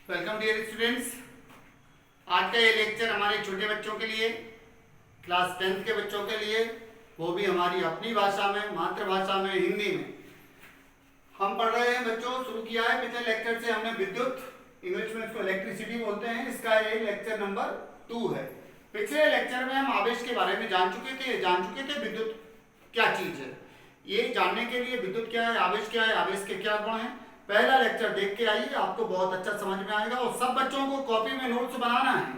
Welcome dear students. आज का ये लेक्चर हमारे छोटे बच्चों के लिए, क्लास 10th के बच्चों के लिए, वो भी हमारी अपनी भाषा में, मातृभाषा में, हिंदी में हम पढ़ रहे हैं बच्चों। शुरू किया है पिछले लेक्चर से हमने विद्युत, इंग्लिश में इसको इलेक्ट्रिसिटी बोलते हैं। इसका ये लेक्चर नंबर 2 है। पिछले लेक्चर में हम आवेश के बारे में जान चुके थे विद्युत क्या चीज है। ये जानने के लिए विद्युत क्या है, आवेश के क्या गुण हैं, पहला लेक्चर देख के आइए, आपको बहुत अच्छा समझ में आएगा। और सब बच्चों को कॉपी में नोट्स बनाना है,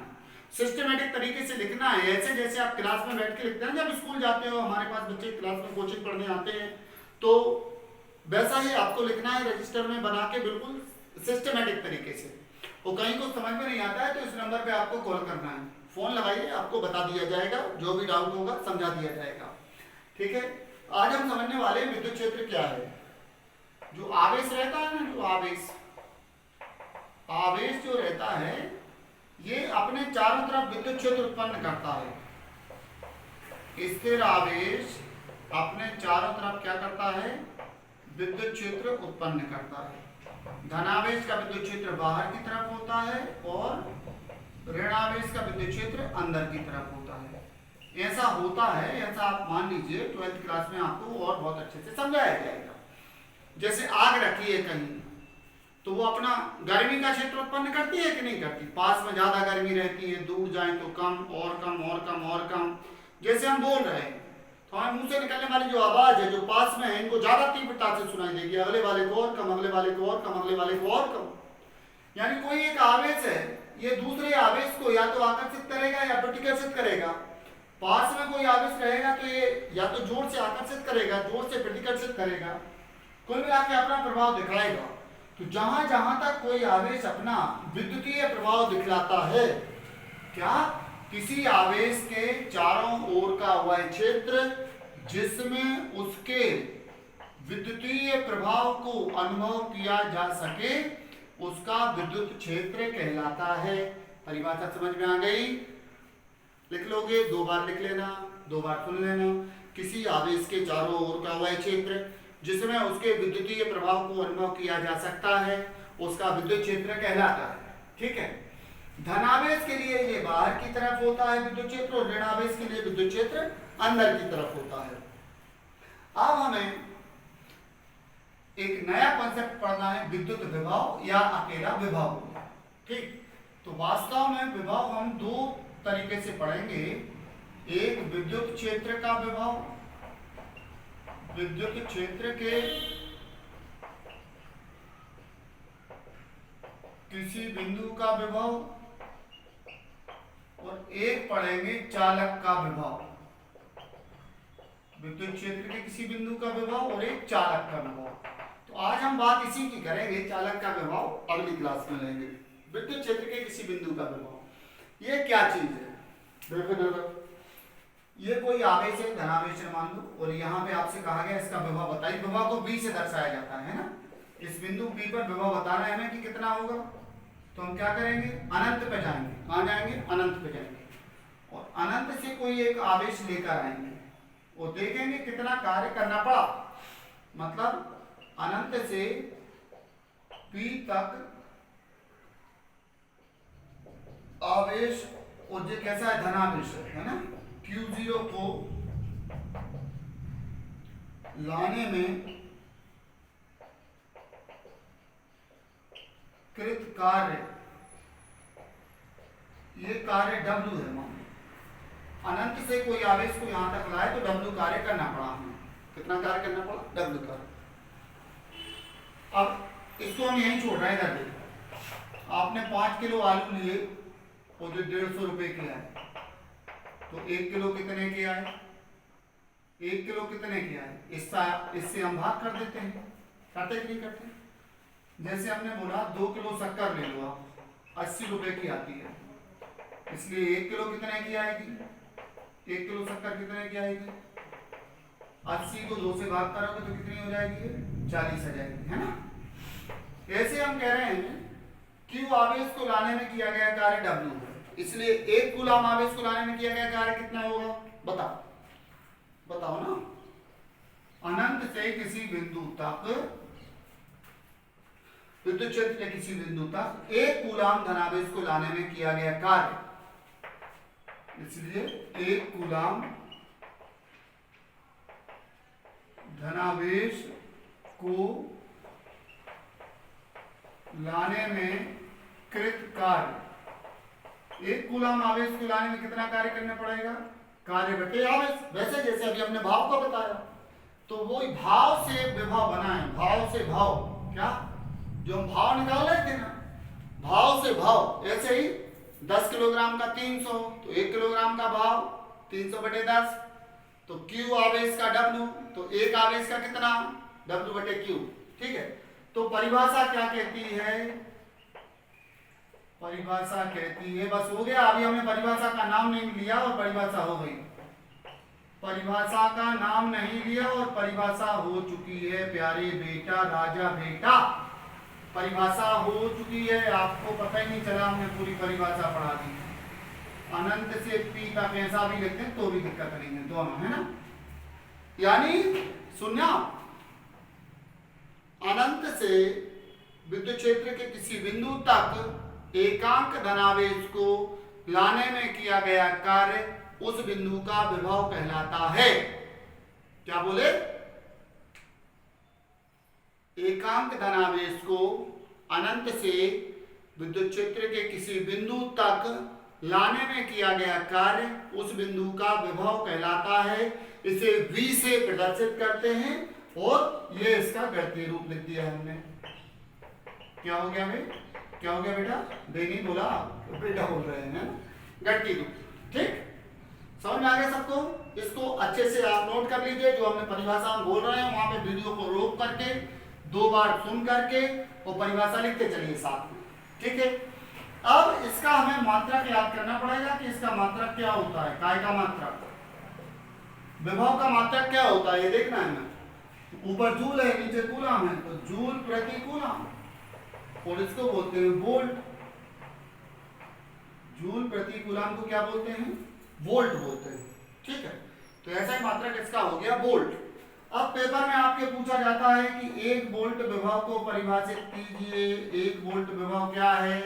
सिस्टमेटिक तरीके से लिखना है, ऐसे जैसे आप क्लास में बैठ के लिखते हैं। जब स्कूल जाते हो, हमारे पास बच्चे क्लास में कोचिंग पढ़ने आते हैं, तो वैसा ही आपको लिखना है, रजिस्टर में बना के बिल्कुल सिस्टमेटिक तरीके से। और कहीं को समझ में नहीं आता है तो इस नंबर पे आपको कॉल करना है, फोन लगाइए, आपको बता दिया जाएगा, जो भी डाउट होगा समझा दिया जाएगा। ठीक है, आज हम समझने वाले हैं विद्युत क्षेत्र क्या है। जो आवेश रहता है ना, जो आवेश जो रहता है, ये अपने चारों तरफ विद्युत क्षेत्र उत्पन्न करता है। स्थिर आवेश अपने चारों तरफ क्या करता है, विद्युत क्षेत्र उत्पन्न करता है। धनावेश का विद्युत क्षेत्र बाहर की तरफ होता है और ऋणावेश का विद्युत क्षेत्र अंदर की तरफ होता है। ऐसा होता है, ऐसा आप मान लीजिए 12th क्लास में आपको और बहुत अच्छे से समझाया जाएगा। जैसे आग रखी है कहीं, तो वो अपना गर्मी का क्षेत्र उत्पन्न करती है कि नहीं करती। पास में ज्यादा गर्मी रहती है, दूर जाए तो कम और कम और कम और कम। जैसे हम बोल रहे हैं तो हमारे मुंह से निकलने वाली जो आवाज है, जो पास में है, इनको ज्यादा तीव्रता से सुनाई देगी, अगले वाले को और कम, अगले वाले को और कम, अगले वाले को और कम। यानी कोई एक आवेश है, ये दूसरे आवेश को या तो आकर्षित करेगा या प्रतिकर्षित करेगा। पास में कोई आवेश रहेगा तो ये या तो जोर से आकर्षित करेगा, जोर से प्रतिकर्षित करेगा, कुल मिला के अपना प्रभाव दिखलाएगा। तो जहां जहां तक कोई आवेश अपना विद्युतीय प्रभाव दिखलाता है, क्या किसी आवेश के चारों ओर का वह क्षेत्र जिसमें उसके विद्युतीय प्रभाव को अनुभव किया जा सके, उसका विद्युत क्षेत्र कहलाता है। परिभाषा समझ में आ गई? लिख लोगे, 2 बार लिख लेना, 2 बार सुन लेना। किसी आवेश के चारों ओर का वह क्षेत्र जिसमें उसके विद्युतीय प्रभाव को अनुभव किया जा सकता है, उसका विद्युत क्षेत्र कहलाता है। ठीक है, धनावेश के लिए ये बाहर की तरफ होता है विद्युत क्षेत्र, और ऋणावेश के लिए विद्युत क्षेत्र अंदर की तरफ होता है। अब हमें एक नया कॉन्सेप्ट पढ़ना है, विद्युत विभव या अकेला विभव। ठीक, तो वास्तव में विभव हम 2 तरीके से पढ़ेंगे। एक विद्युत क्षेत्र का विभव, विद्युत क्षेत्र के किसी बिंदु का विभव, और एक पढ़ेंगे चालक का विभव। विद्युत क्षेत्र के किसी बिंदु का विभव और एक चालक का विभव। तो आज हम बात इसी की करेंगे, चालक का विभव अगली क्लास में लेंगे। विद्युत क्षेत्र के किसी बिंदु का विभव ये क्या चीज है? देखो, ये कोई आवेश है, धनावेश है मान लो, और यहाँ पे आपसे कहा गया इसका विभव बताइए। विभव को B से दर्शाया जाता है ना। इस बिंदु P पर विभव बताना है हमें कि कितना होगा, तो हम क्या करेंगे, अनंत पे जाएंगे। कहाँ जाएंगे? अनंत पे जाएंगे, और अनंत से कोई एक आवेश लेकर आएंगे और देखेंगे कितना कार्य करना पड़ा। मतलब अनंत से P तक आवेश, और ये कैसा है, धनावेश है ना। Q0 को लाने में कृत कार्य, ये कार्य W है। मान अनंत से कोई आवेश को यहां तक लाए तो W कार्य करना पड़ा हमें। कितना कार्य करना पड़ा? W कार्य। अब इसको हम यहीं छोड़ रहे हैं। इधर देखो, आपने 5 किलो आलू लिए और जो 150 रुपए के आए, तो 1 किलो कितने के आए? 1 किलो कितने के आए? इससे हम भाग कर देते हैं, करते कि नहीं करते? जैसे हमने बोला 2 किलो शक्कर ले लो आप, 80 रुपए की आती है, इसलिए 1 किलो कितने की आएगी? 1 किलो शक्कर कितने की आएगी? 80 को 2 से भाग करोगे तो कितनी हो जाएगी? 40 आ जाएगी, है ना। ऐसे हम कह रहे हैं Q आवेश को लाने में किया गया कार्य W है, इसलिए 1 कूलम आवेश को लाने में किया गया कार्य कितना होगा? बताओ ना। अनंत से किसी बिंदु तक विद्युत क्षेत्र के किसी बिंदु तक 1 कूलाम धनावेश को लाने में किया गया कार्य, इसलिए 1 कूलाम धनावेश को लाने में कृत कार्य, 1 कूलाम आवेश को लाने में कितना कार्य करना पड़ेगा? कार्य बटे आवेश। वैसे जैसे अभी हमने भाव को बताया, तो वो भाव से विभव बना है, भाव से भाव, क्या जो हम भाव निकाल रहे थे ना, भाव से भाव। ऐसे ही 10 किलोग्राम का 300, तो 1 किलोग्राम का भाव 300 बटे 10, तो Q आवेश का W, तो 1 आवेश का कितना? W बटे Q। ठीक है, तो परिभाषा क्या कहती है? परिभाषा कहती है, बस हो गया, अभी हमने परिभाषा का नाम नहीं लिया और परिभाषा हो गई। परिभाषा का नाम नहीं लिया और परिभाषा हो चुकी है प्यारे बेटा, राजा बेटा, परिभाषा हो चुकी है। आपको पता ही नहीं चला, हमने पूरी परिभाषा पढ़ा दी। अनंत से P का कैसा भी लिखते हैं तो भी दिक्कत नहीं है, दोनों है ना। यानी सुनना, अनंत से विद्युत क्षेत्र के किसी बिंदु तक एकांक धनावेश को लाने में किया गया कार्य उस बिंदु का विभव कहलाता है। क्या बोले? एकांक धनावेश को अनंत से विद्युत क्षेत्र के किसी बिंदु तक लाने में किया गया कार्य उस बिंदु का विभव कहलाता है। इसे V से प्रदर्शित करते हैं और ये इसका गणितीय रूप लिख दिया हमने। क्या हो गया भाई? क्या हो गया बेटा? नहीं बोला, बेटा बोल रहे हैं, गणितीय रूप। ठीक, समझ में आ गया सबको? इसको अच्छे से आप नोट कर लीजिए। जो हमने परिभाषा हम बोल रहे हैं वहां पे वीडियो को रोक करके 2 बार सुन करके और परिभाषा लिखते चलिए साथ में। ठीक है, अब इसका हमें मात्रक याद करना पड़ेगा कि इसका मात्रक क्या होता है। काय का मात्रक, विभव का मात्रक क्या होता है ये देखना है हमें। ऊपर जूल है, नीचे कूलाम है, तो जूल प्रति कूलाम, और इसको बोलते हैं वोल्ट। जूल प्रति कूलाम को क्या बोलते हैं? वोल्ट बोलते हैं। ठीक है, तो ऐसा ही मात्रक इसका हो गया वोल्ट। अब पेपर में आपके पूछा जाता है कि 1 वोल्ट विभव को परिभाषित कीजिए। 1 वोल्ट विभव क्या है?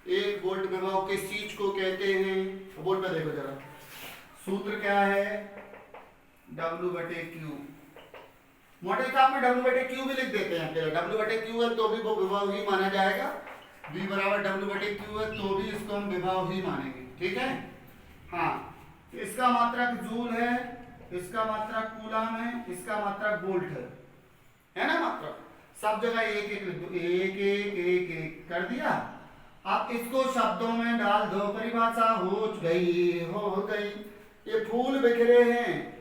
1 वोल्ट विभव किस चीज को कहते हैं? बोर्ड पे देखो जरा, सूत्र क्या है? W बटे Q। मोटे हिसाब में W बटे Q भी लिख देते हैं। W बटे Q है तो भी वो विभव ही माना जाएगा। V बराबर W बटे Q है तो भी इसको हम विभव ही मानेंगे। ठीक है, हाँ, इसका मात्रक जूल है, इसका मात्रक कूलाम है, इसका मात्रक वोल्ट है ना। मात्रक सब जगह एक एक लिख दो, एक एक एक एक कर दिया। अब इसको शब्दों में डाल दो, परिभाषा हो गई। ये फूल बिखरे हैं,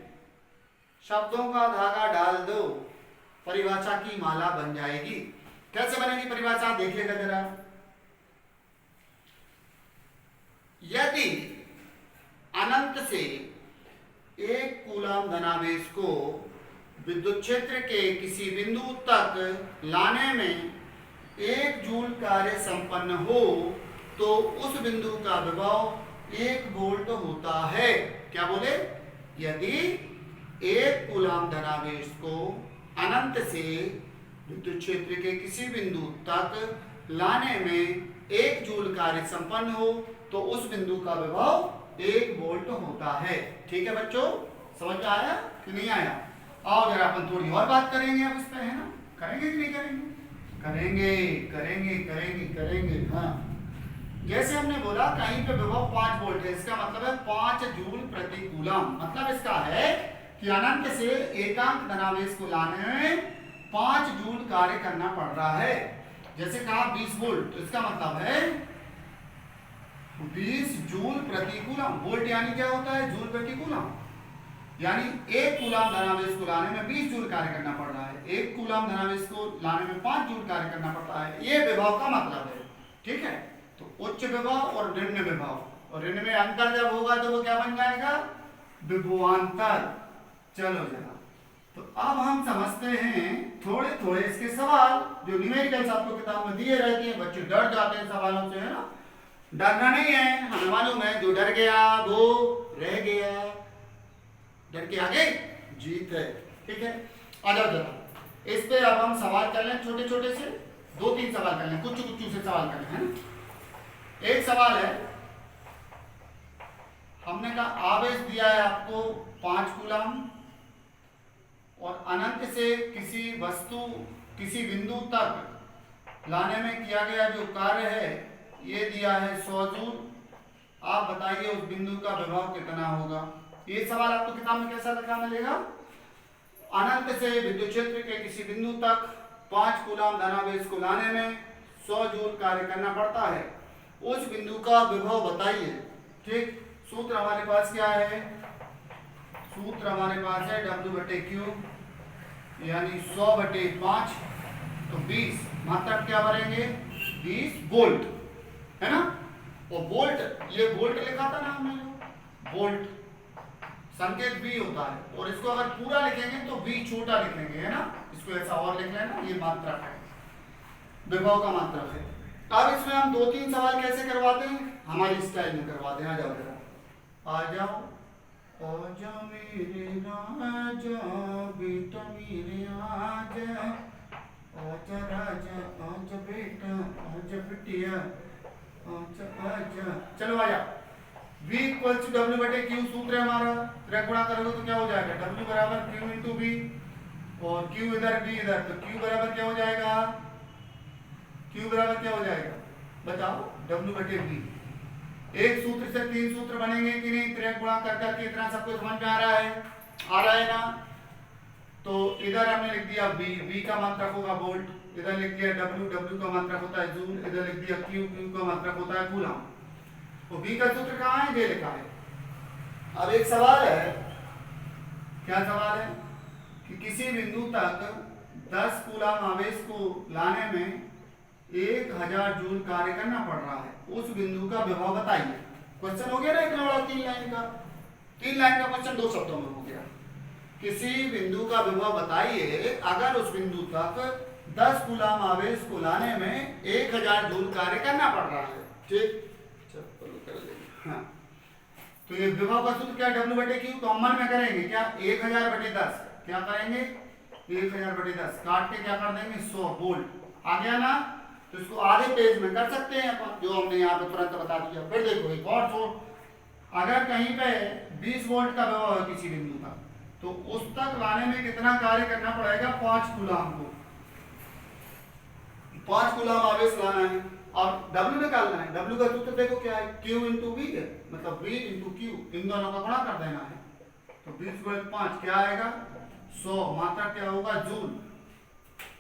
शब्दों का धागा डाल दो, परिभाषा की माला बन जाएगी। कैसे बनेगी परिभाषा देखिएगा जरा। यदि अनंत से 1 कूलाम धनावेश को विद्युत क्षेत्र के किसी बिंदु तक लाने में 1 जूल कार्य संपन्न हो तो उस बिंदु का विभव 1 वोल्ट होता है। क्या बोले? यदि 1 कूलाम धनावेश को अनंत से विद्युत क्षेत्र के किसी बिंदु तक लाने में 1 जूल कार्य संपन्न हो तो उस बिंदु का विभव 1 वोल्ट होता है। ठीक है बच्चों, समझ में आया कि नहीं आया? आओ जरा अपन थोड़ी और बात करेंगे अब इस पे, है ना। करेंगे कि नहीं करेंगे? करेंगे। हाँ, जैसे हमने बोला कहीं पे विभव 5 वोल्ट है, इसका मतलब है 5 जूल प्रति कूलाम। मतलब इसका है कि अनंत से एकांक धनावेश को लाने में 5 जूल कार्य करना पड़ रहा है। जैसे कहा 20 वोल्ट, तो इसका मतलब है 20 जूल प्रति कूलाम। वोल्ट यानी क्या होता है? जूल प्रति कूलाम। यानी 1 कूलाम धनावेश को लाने में 20 जूल कार्य करना पड़ रहा है, 1 कूलाम धनावेश को लाने में 5 जूल कार्य करना पड़ता है। ये विभव का मतलब है। ठीक है, तो उच्च विभव और निम्न विभव, और इनमें अंतर जब होगा तो वो क्या बन जाएगा? विभवांतर। चलो जरा, तो अब हम समझते हैं थोड़े थोड़े इसके सवाल जो न्यूमेरिकल्स आपको किताब में दिए रहते हैं। बच्चे डर जाते हैं सवालों से, है ना। डरना नहीं है, हमें मालूम है जो डर गया वो रह गया, डर के आगे जीत है। ठीक है, आ जाओ जरा, इस पे अब हम सवाल कर लें छोटे छोटे से। दो तीन सवाल कर लें, कुछ से सवाल कर लें, है ना। एक सवाल है, हमने कहा आवेश दिया है आपको 5 कूलम और अनंत से किसी वस्तु किसी बिंदु तक लाने में किया गया जो कार्य है ये दिया है 100 जूल। आप बताइए उस बिंदु का विभव कितना होगा। ये सवाल आपको किताब में कैसा लिखा मिलेगा, अनंत से विद्युत क्षेत्र के किसी बिंदु तक 5 कूलम धनावेश को लाने में 100 जूल कार्य करना पड़ता है, उस बिंदु का विभव बताइए। ठीक, सूत्र हमारे पास क्या है, सूत्र हमारे पास है W/Q यानी 100/5 तो 20 मात्रक क्या भरेंगे 20 वोल्ट, है ना। और वोल्ट, ये वोल्ट लिखा था ना हमने, वोल्ट संकेत V होता है और इसको अगर पूरा लिखेंगे तो V छोटा लिखेंगे, है ना। इसको ऐसा और लिख लेना, ये मात्रक है, विभव का मात्रक है। अब इसमें हम 2-3 सवाल कैसे करवाते हैं, हमारी स्टाइल में करवाते हैं। आ जाओ जरा, आ जाओ, आजा मेरे राजा बेटा मेरे आजा, आजा राजा आजा बेटा आजा बिटिया आजा आजा। चलो आजा, V = W/Q सूत्र है हमारा, त्रिक गुणा करोगे तो क्या हो जाएगा W = Q × V और Q इधर V इधर, तो Q बराबर क्या हो जाएगा, Q बराबर क्या हो जाएगा बताओ W/V। एक सूत्र से 3 सूत्र बनेंगे कि नहीं, त्रिक गुणा कर करके इतना सबको समझ में आ रहा है ना। तो इधर हमने लिख दिया V का मात्रक होगा वोल्ट, इधर लिख दिया W का मात्रक होता है जूल, इधर लिख दिया Q का मात्रक होता है कूलम। तो V का सूत्र कहाँ है, ये लिखा है। अब एक सवाल है, क्या सवाल है कि किसी बिंदु तक 10 कूलम आवेश को लाने में 1000 जूल कार्य करना पड़ रहा है, उस बिंदु का विभव बताइए। क्वेश्चन हो गया ना इतना बड़ा, 3 लाइन का, 3 लाइन का क्वेश्चन 2 शब्दों में हो गया। किसी बिंदु का विभव बताइए अगर उस बिंदु तक 10 कूलम आवेश को लाने में 1000 जूल कार्य करना पड़ रहा है। ठीक, चलो कर लेंगे। हाँ, तो ये विभव का सूत्र क्या है W/Q, तो हम मन में करेंगे क्या 1000/10, क्या करेंगे 1000/10 काट के क्या कर देंगे 100 वोल्ट। आ गया ना, तो इसको आधे पेज में कर सकते हैं अपन, जो हमने यहाँ पे तुरंत बता दिया। फिर देखो एक और छोड़, अगर कहीं पे 20 वोल्ट का विभव है किसी बिंदु का, तो उस तक लाने में कितना कार्य करना पड़ेगा 5 कूलम को, 5 कूलम आवेश लाना है और W निकालना है। W का सूत्र देखो क्या है, Q × V है, मतलब V × Q, इन दोनों का गुणा कर देना है। तो 20/5 क्या आएगा 100, मात्रा क्या होगा जूल।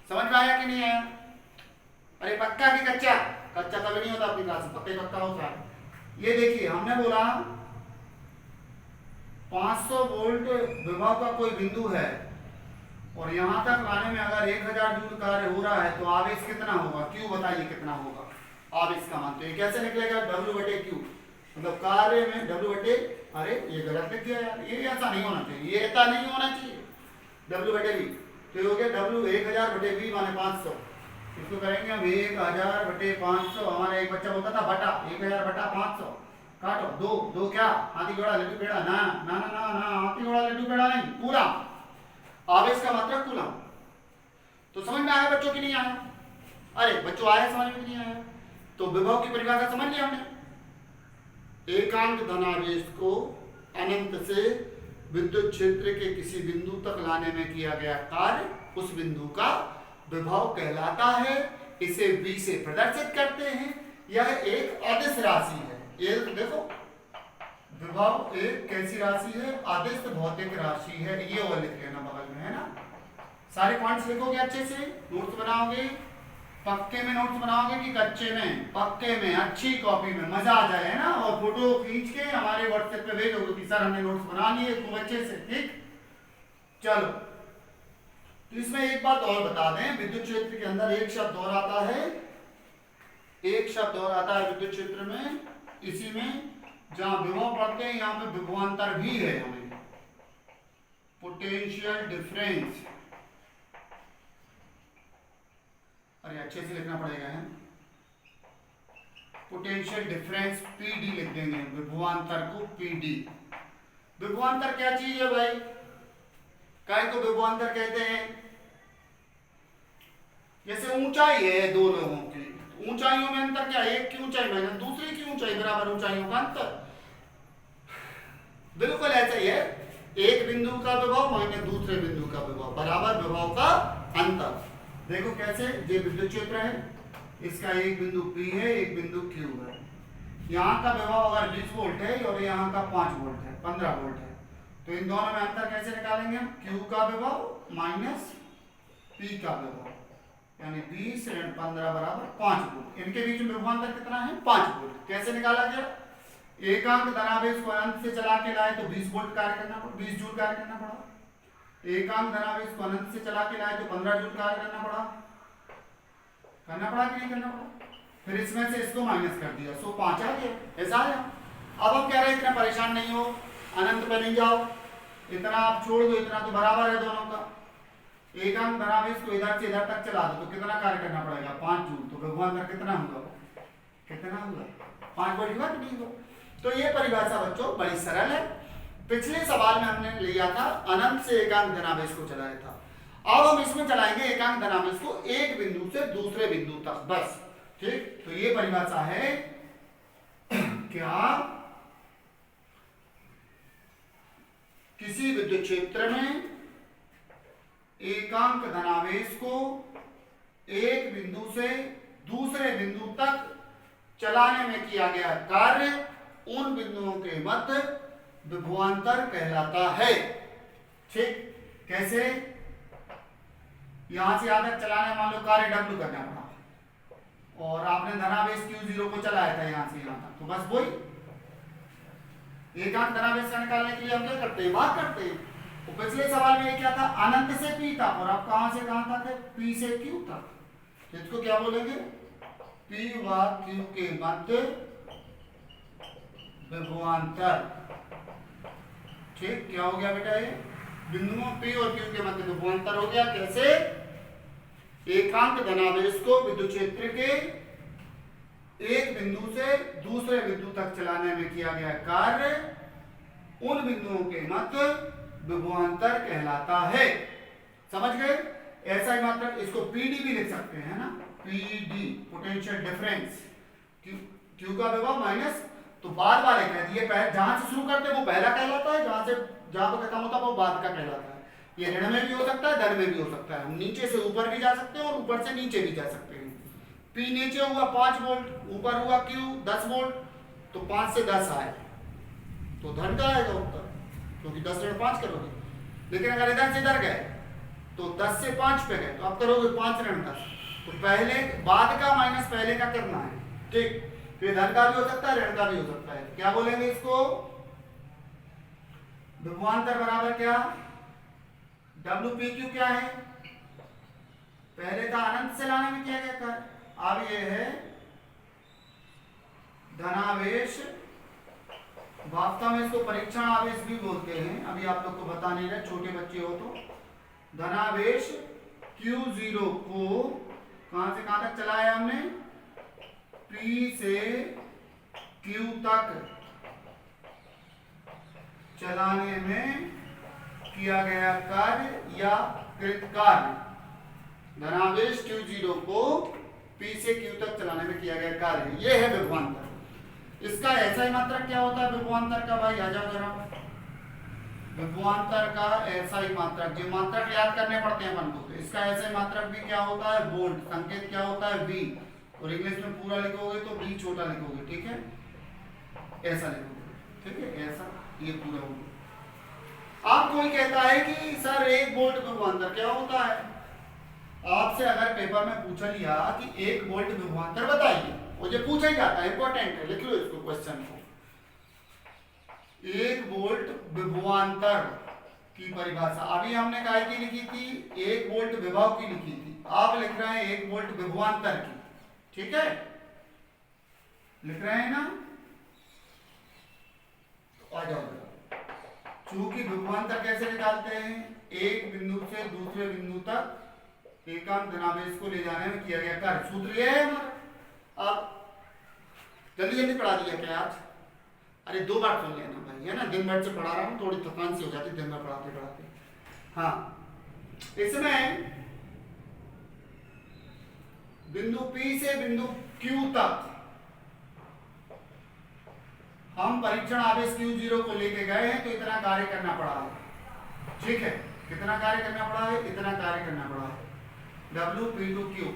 समझ में आया कि नहीं आया? अरे पक्का कि कच्चा? कच्चा कभी नहीं होता अपनी क्लास में, पक्का पक्का होता है। ये देखिए हमने बोला 500 वोल्ट विभव का कोई बिंदु है और यहां तक लाने में अगर 1000 जूल कार्य हो रहा है तो आवेश कितना होगा, Q बताइए कितना होगा आवेश का मान। तो ये कैसे निकलेगा W/Q, मतलब कार्य में W/, अरे ये गलत लिख दिया यार, ये ऐसा नहीं होना चाहिए, ये ऐसा नहीं होना चाहिए W/V। तो ये हो गया W 1000/V माने 500। इसको करेंगे हम 1000/500, हमारा एक बच्चा बोलता था बटा 1000/500, काटो दो क्या हाथी घोड़ा लड्डू पेड़ा, ना ना ना ना ना, हाथी घोड़ा लड्डू पेड़ा नहीं, पूरा आवेश का मात्रक कूलम। तो समझ में आया बच्चों की नहीं आया? अरे बच्चों आया समझ में नहीं आया? तो विभव की परिभाषा समझ लिया हमने, एकांक धनावेश को अनंत से विद्युत क्षेत्र के किसी बिंदु तक लाने में किया गया कार्य उस बिंदु का विभव कहलाता है। इसे V से प्रदर्शित करते हैं। यह एक अदिश राशि है। ये देखो विभव एक कैसी राशि है, अदिश भौतिक राशि है। ये और लिख लेना बगल में, है ना। सारे पॉइंट्स लिखोगे अच्छे से, नोट्स बनाओगे, पक्के में नोट्स बनाओगे कि कच्चे में? पक्के में, अच्छी कॉपी में, मजा आ जाए, है ना। और फोटो खींच के हमारे व्हाट्सएप पे भेजोगे कि सर हमने नोट्स बना लिए खूब अच्छे से। ठीक, चलो। तो इसमें एक बात और बता दें, विद्युत क्षेत्र के अंदर एक शब्द और आता है, एक शब्द और आता है विद्युत क्षेत्र में, इसी में जहां विभव पढ़ते हैं यहाँ पे विभवांतर भी है, हमें पोटेंशियल डिफरेंस। अरे अच्छे से लिखना पड़ेगा, है पोटेंशियल डिफरेंस PD लिख देंगे, विभवांतर को PD। विभवांतर क्या चीज है भाई, काय को विभवांतर कहते हैं? जैसे ऊंचाई है दो लोगों की, ऊंचाइयों में अंतर क्या है? एक की ऊंचाई माइनस दूसरी की ऊंचाई बराबर ऊंचाइयों का अंतर। बिल्कुल ऐसा ही है, एक बिंदु का विभव माइनस दूसरे बिंदु का विभव बराबर विभव का अंतर। देखो कैसे, ये विद्युत क्षेत्र है, इसका एक बिंदु P है, एक बिंदु Q है। यहाँ का विभव अगर 20 वोल्ट है और यहाँ का 5 वोल्ट है, 15 वोल्ट है, तो इन दोनों में अंतर कैसे निकालेंगे हम? Q का विभव माइनस P का विभव, यानी 20 ऋण 15 बराबर 5 वोल्ट। इनके बीच में विभवांतर कितना है? 5 वोल्ट। कैसे निकाला गया? एकांक धनावेश को अनंत से चला के लाए तो 20 वोल्ट कार्य करना पड़ा, 20 जूल कार्य करना पड़ा। एकांक धनावेश को अनंत से चला के लाए तो 15 जूल कार्य करना पड़ा कि नहीं करना पड़ा? फिर इसमें से इसको माइनस कर दिया, सो 5 आ गया, ऐसा आया। अब हम कह रहे हैं इतना परेशान नहीं हो, अनंत पे नहीं जाओ, इतना आप छोड़ दो, इतना तो बराबर है दोनों का। एकांक धनावेश को इधर से इधर तक चला दो तो कितना कार्य करना पड़ेगा? 5 जूल। तो विभवांतर कितना हुआ? कितना हुआ? 5 वोल्ट हुआ कि नहीं हुआ? तो ये परिभाषा बच्चों बड़ी सरल है। पिछले सवाल में हमने लिया था अनंत से एकांक धनावेश को चलाया था, अब हम इसमें चलाएंगे एकांक धनावेश को एक बिंदु से दूसरे बिंदु तक, बस। ठीक, तो ये परिभाषा है क्या? किसी विद्युत क्षेत्र में एकांक धनावेश को एक बिंदु से दूसरे बिंदु तक चलाने में किया गया कार्य उन बिंदुओं के मध्य विभवांतर कहलाता है। ठीक, कैसे? यहां से यहां तक चलाने, मान लो कार्य W करना पड़ा और आपने धनावेश Q0 को चलाया था यहां से यहां तक, तो बस वही एकांक धनावेश का निकालने के लिए हम क्या करते हैं? बात करते हैं। तो पिछले सवाल में ये क्या था? अनंत से P तक, और अब कहां से कहां तक है? P से Q तक। तो इसको क्या बोलेंगे? P व Q के मध्य विभवांतर। ठीक, क्या हो गया बेटा? ये बिंदुओं P और Q के मध्य विभवांतर हो गया। कैसे? एकांक धनावेश को विद्युत क्षेत्र के एक बिंदु से दूसरे बिंदु तक चलाने में किया गया कार्य उन बिंदुओं के मध्य विभवांतर कहलाता है। समझ गए? ऐसा ही मात्रक, इसको PD भी लिख सकते हैं ना, PD पोटेंशियल डिफरेंस। Q का विभव माइनस, तो बाद वाले कह दिए, जहां से शुरू करते हैं वो पहला कहलाता है, जहां पर खत्म होता है वो बाद का कहलाता है। ये ऋण में भी हो सकता है, धन में भी हो सकता है। हम नीचे से ऊपर भी जा सकते हैं और ऊपर से नीचे भी जा सकते हैं। P नीचे हुआ 5 वोल्ट, ऊपर हुआ Q 10 वोल्ट, तो 5 से 10 आए तो धन का आएगा उत्तर, क्योंकि 10 ऋण 5 करोगे। लेकिन अगर इधर से इधर गए तो 10 से 5 पे गए तो अब करोगे 5 ऋण 10, तो पहले बाद का माइनस पहले का करना है। ठीक, फिर धन का भी हो सकता है, ऋण का भी हो सकता है। क्या बोलेंगे इसको? विभवांतर बराबर क्या? WPQ क्या है? पहले था अनंत से लाने में किया गया कार्य, अब ये है धनावेश। वास्तव में इसको परीक्षण आवेश भी बोलते हैं, अभी आप लोग को बता नहीं रहे, छोटे बच्चे हो तो। धनावेश Q0 को कहां से कहां तक चलाया हमने? P से Q तक चलाने में किया गया कार्य या कृत कार्य। धनावेश Q0 को P से Q तक चलाने में किया गया कार्य, ये है विभवांतर। इसका ऐसा ही मात्रक क्या होता है विभवांतर का? भाई आ जाओ जरा। विभवांतर का ऐसा ही मात्रक, जो मात्रक याद करने पड़ते हैं अपन को, तो इसका ऐसा ही मात्रक भी क्या होता है? वोल्ट। संकेत क्या होता है? V, और इंग्लिश में पूरा लिखोगे तो V छोटा लिखोगे। ठीक है, ऐसा लिखोगे। ठीक है, ऐसा, ये पूरा होगा। आप कोई कहता है कि सर 1 वोल्ट विभवांतर क्या होता है? आपसे अगर पेपर में पूछा लिया कि 1 वोल्ट विभवांतर बताइए, मुझे पूछा ही जाता है, इंपॉर्टेंट है, लिख लो इसको क्वेश्चन को। 1 वोल्ट विभवांतर की परिभाषा अभी हमने काय की लिखी थी? 1 वोल्ट विभव की लिखी थी। आप लिख रहे हैं 1 वोल्ट विभवांतर की। ठीक है, लिख रहे हैं ना? तो आ जाओ। चूंकि विभवांतर कैसे निकालते हैं? एक बिंदु से दूसरे बिंदु तक एकांक धनावेश को ले जाने में किया गया कार्य, सूत्र ये है हमारा। अब जल्दी जल्दी पढ़ा दिया क्या आज? अरे 2 बार सुन लेना भाई, है ना, दिन भर से पढ़ा रहा हूँ, थोड़ी थकान सी हो जाती दिन भर पढ़ाते पढ़ाते। हाँ, इसमें बिंदु P से बिंदु Q तक हम परीक्षण आवेश Q0 को लेके गए हैं, तो इतना कार्य करना पड़ा है। ठीक है, कितना कार्य करना पड़ा है? इतना कार्य करना पड़ा है, W P2Q।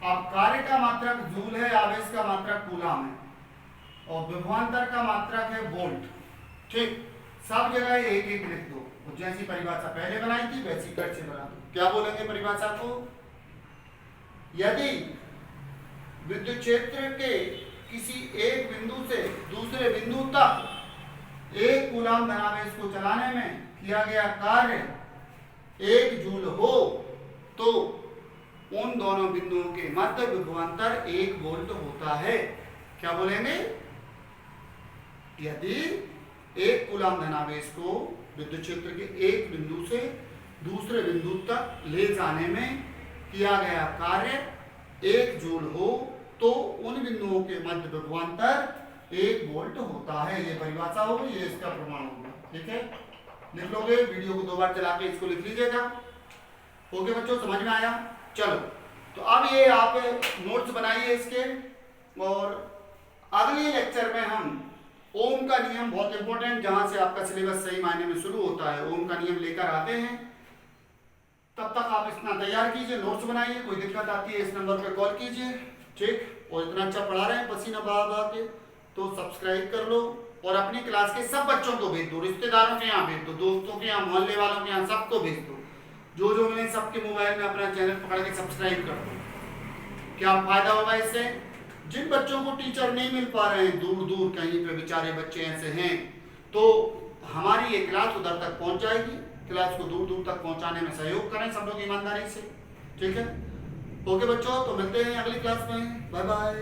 अब कार्य का मात्रक जूल है, आवेश का मात्रक कूलाम है, और विभवांतर का मात्रक है वोल्ट। ठीक, सब जगह एक एक लिख दो, जैसी परिभाषा पहले बनाई थी वैसी कट से बना दो। क्या बोलेंगे परिभाषा को? यदि विद्युत क्षेत्र के किसी एक बिंदु से दूसरे बिंदु तक एक कूलाम धनावेश को चलाने में किया गया कार्य 1 जूल हो, तो उन दोनों बिंदुओं के मध्य विभवांतर 1 वोल्ट होता है। क्या बोलेंगे? यदि एक कूलाम धनावेश को विद्युत क्षेत्र के एक बिंदु से दूसरे बिंदु तक ले जाने में किया गया कार्य 1 जूल हो, तो उन बिंदुओं के मध्य विभवांतर 1 वोल्ट होता है। ये परिभाषा होगी, ये इसका प्रमाण होगा। ठीक है, लिख लोगे, वीडियो को 2 बार चला के इसको लिख लीजिएगा। ओके बच्चों, समझ में आया? चलो, तो अब ये आप नोट्स बनाइए इसके, और अगले लेक्चर में हम ओम का नियम, बहुत इंपॉर्टेंट, जहां से आपका सिलेबस सही मायने में शुरू होता है, ओम का नियम लेकर आते हैं। तब तक आप इतना तैयार कीजिए, नोट्स बनाइए। कोई दिक्कत आती है इस नंबर पर कॉल कीजिए। ठीक, और इतना अच्छा पढ़ा रहे हैं पसीना बहा बहा के, तो सब्सक्राइब कर लो, और अपनी क्लास के सब बच्चों को भेज दो, रिश्तेदारों के यहाँ भेज दो, दोस्तों के यहाँ, मोहल्ले वालों के यहाँ, सबको भेज दो। जो जो मिले सबके मोबाइल में अपना चैनल पकड़ के सब्सक्राइब कर दो। क्या फायदा होगा इससे? जिन बच्चों को टीचर नहीं मिल पा रहे हैं, दूर दूर कहीं पे बेचारे बच्चे ऐसे हैं, तो हमारी ये क्लास उधर तक पहुंच जाएगी। क्लास को दूर दूर तक पहुंचाने में सहयोग करें सब लोग ईमानदारी से। ठीक है, ओके बच्चों, तो मिलते हैं अगली क्लास में। Bye bye.